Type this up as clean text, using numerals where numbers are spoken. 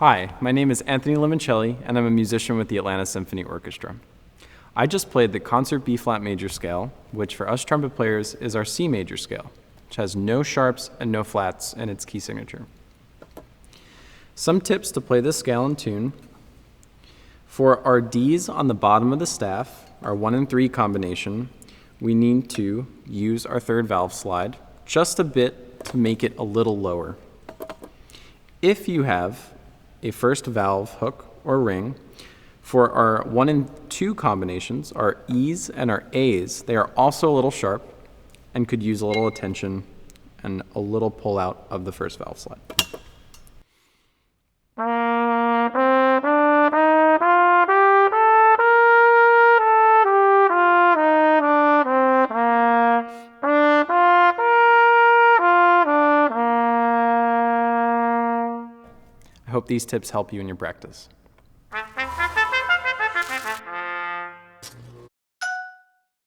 Hi, my name is Anthony Limoncelli, and I'm a musician with the Atlanta Symphony Orchestra. I just played the concert B-flat major scale, which for us trumpet players is our C major scale, which has no sharps and no flats in its key signature. Some tips to play this scale in tune. For our Ds on the bottom of the staff, our 1 and 3 combination, we need to use our third valve slide just a bit to make it a little lower. If you have a first valve hook or ring, for our 1 and 2 combinations, our E's and our A's, they are also a little sharp and could use a little attention and a little pull out of the first valve slide. I hope these tips help you in your practice.